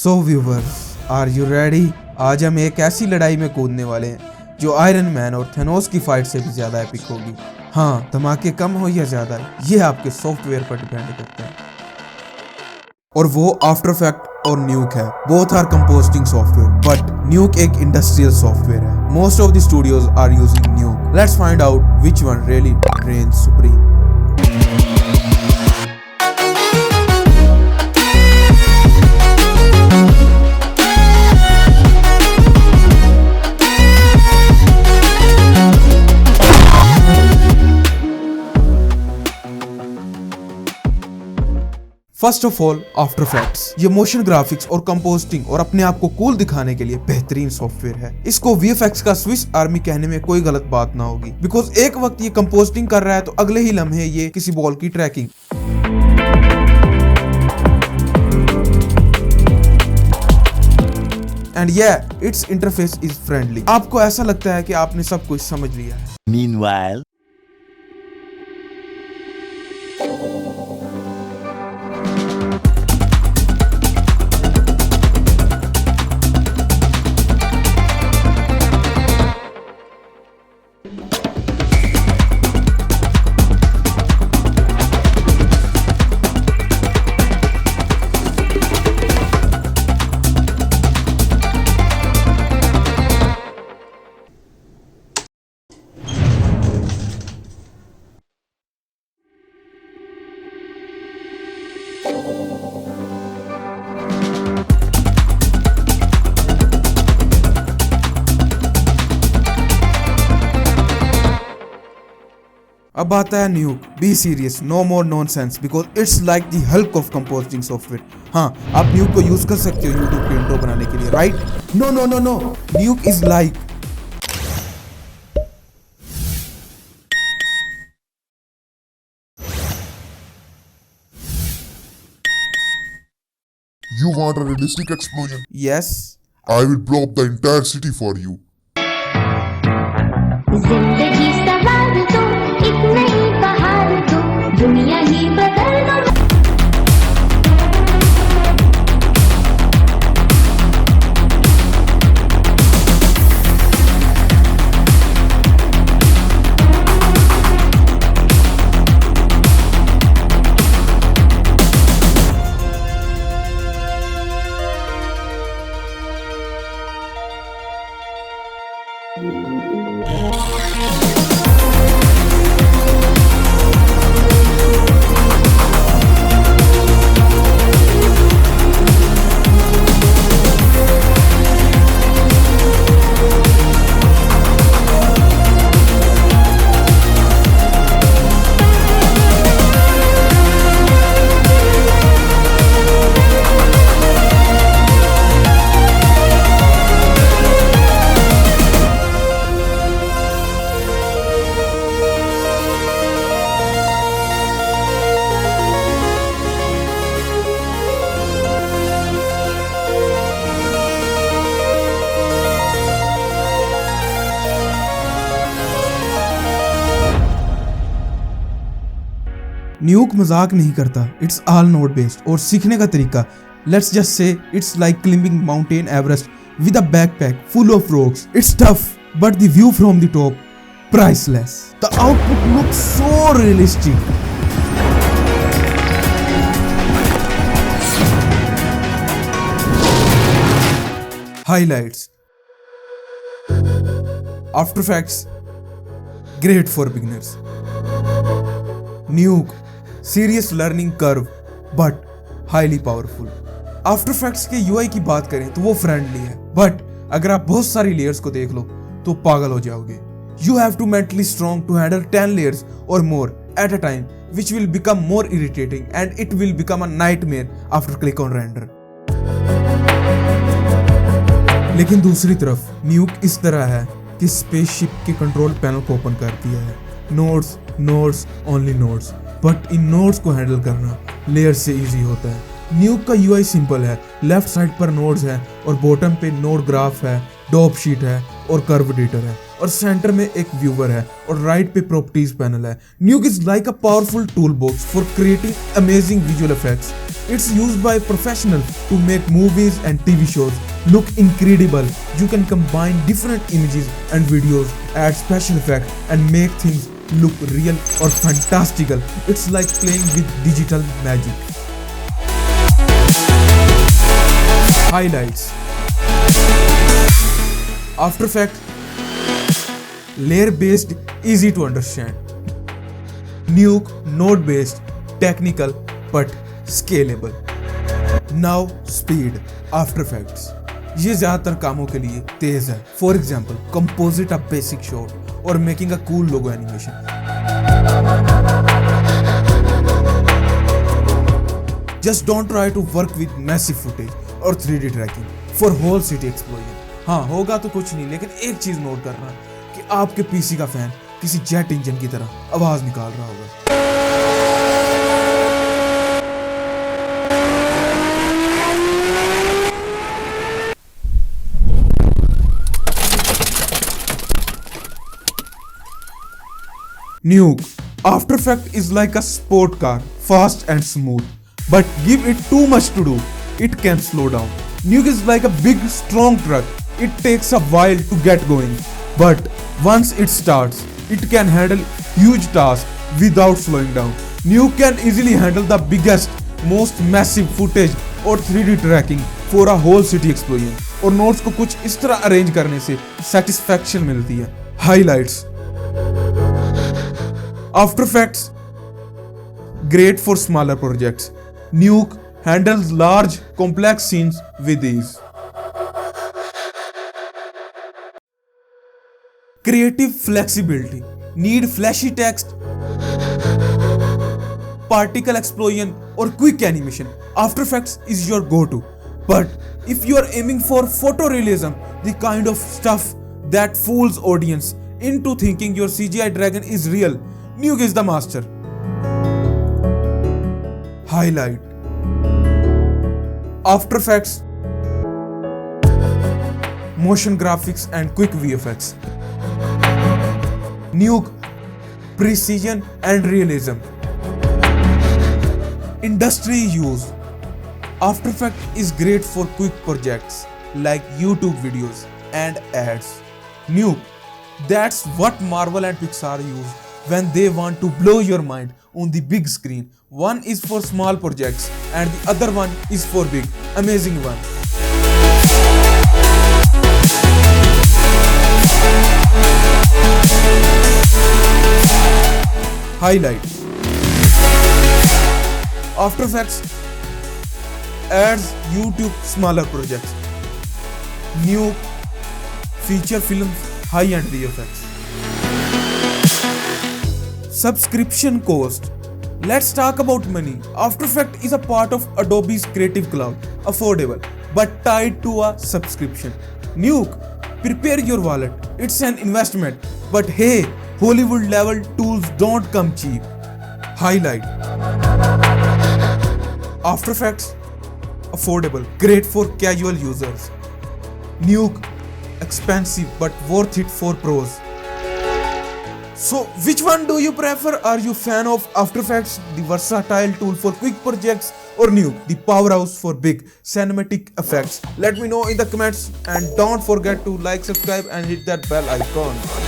So viewers, are you ready? आज हम एक ऐसी लड़ाई में कूदने वाले हैं जो आयरन मैन और थेनोस की फाइट से भी ज्यादा एपिक होगी। हाँ, धमाके कम हो या ज्यादा, ये आपके सॉफ्टवेयर पर डिपेंड करता है। और वो आफ्टर इफेक्ट और न्यूक है। Both are composing software, but Nuke एक इंडस्ट्रियल सॉफ्टवेयर है। Most of the studios are using Nuke. Let's find out which one really reigns supreme. First of all, after effects. ये motion graphics और composing और अपने आप को cool दिखाने के लिए बेहतरीन सॉफ्टवेयर है। इसको वीएफएक्स का स्विस आर्मी कहने में कोई गलत बात ना होगी, बिकॉज एक वक्त ये कंपोजिंग कर रहा है तो अगले ही लम्हे ये किसी बॉल की tracking. And its interface is friendly. आपको ऐसा लगता है कि आपने सब कुछ समझ लिया है। Meanwhile, अब आता है Nuke. Be serious, no more nonsense, because it's like the Hulk of composing software. हाँ, आप न्यूक को यूज कर सकते हो यूट्यूब के इंट्रो बनाने के लिए, right? No no no no, Nuke is like You want a realistic explosion? Yes. I will blow up the entire city for you. जिंदगी सवार दो, एक नई बहार दो, दुनिया ही बदल दो। न्यूक मजाक नहीं करता, इट्स ऑल नोड बेस्ड। और सीखने का तरीका, let's just say it's like climbing mountain Everest with a backpack full of rocks. It's tough, but the view from the top priceless. The output looks so realistic. Highlights, after effects great for beginners. न्यूक serious learning curve but highly powerful. After effects के UI की बात करें तो वो friendly है, but अगर आप बहुत सारी लेयर्स को देख लो तो पागल हो जाओगे। You have to mentally strong to handle 10 layers और more at a time, which will become more irritating and it will become a nightmare after click on render. लेकिन दूसरी तरफ न्यूक इस तरह है कि स्पेसशिप के कंट्रोल पैनल को ओपन कर दिया है। Nodes nodes only nodes, but in nodes को हैंडल करना लेयर से इजी होता है। न्यूक का यूआई सिंपल है। लेफ्ट साइड पर नोड्स है और बॉटम पे नोड ग्राफ है, डॉप शीट है और कर्व एडिटर है। और सेंटर में एक व्यूवर है और राइट पे प्रॉपर्टीज पैनल है। न्यूक is like a powerful tool box for creating amazing visual effects. It's used by professionals to make movies and TV shows look incredible. You can combine different images and videos, add special effects, and make things look real or fantastical. It's like playing with digital magic. Highlights: After Effects, layer based, easy to understand. Nuke, node based, technical but scalable. Now speed. After Effects ये ज्यादातर कामों के लिए तेज है। For example composite a basic shot और making a cool logo animation. Just don't try to work with massive footage और 3D tracking for whole city explosion. हाँ होगा तो कुछ नहीं, लेकिन एक चीज नोट करना कि आपके पीसी का फैन किसी जेट इंजन की तरह आवाज निकाल रहा होगा। Nuke. After Effects is like a sport car, fast and smooth. But give it too much to do, it can slow down. Nuke is like a big, strong truck. It takes a while to get going. But once it starts, it can handle huge tasks without slowing down. Nuke can easily handle the biggest, most massive footage और 3D tracking for a whole city explosion. और notes को कुछ इस तरह arrange करने से satisfaction मिलती है। Highlights: After Effects, great for smaller projects. Nuke handles large, complex scenes with ease. Creative flexibility. Need flashy text, particle explosion, or quick animation. After Effects is your go-to. But if you are aiming for photorealism, the kind of stuff that fools audience into thinking your CGI dragon is real, Nuke is the master. Highlight: After Effects, motion graphics and quick VFX. Nuke, precision and realism. Industry use. After Effects is great for quick projects like YouTube videos and ads. Nuke, that's what Marvel and Pixar use when they want to blow your mind on the big screen. One is for small projects and the other one is for big, amazing ones. Highlight: After Effects adds YouTube smaller projects. Nuke, feature films, high-end VFX. Subscription cost. Let's talk about money. After Effects is a part of Adobe's Creative Cloud, affordable but tied to a subscription. Nuke, prepare your wallet. It's an investment, but hey, Hollywood level tools don't come cheap. Highlight: After Effects, affordable, great for casual users. Nuke, expensive but worth it for pros. So which one do you prefer? Are you fan of After Effects, the versatile tool for quick projects, or Nuke, the powerhouse for big cinematic effects? Let me know in the comments, and don't forget to like, subscribe and hit that bell icon.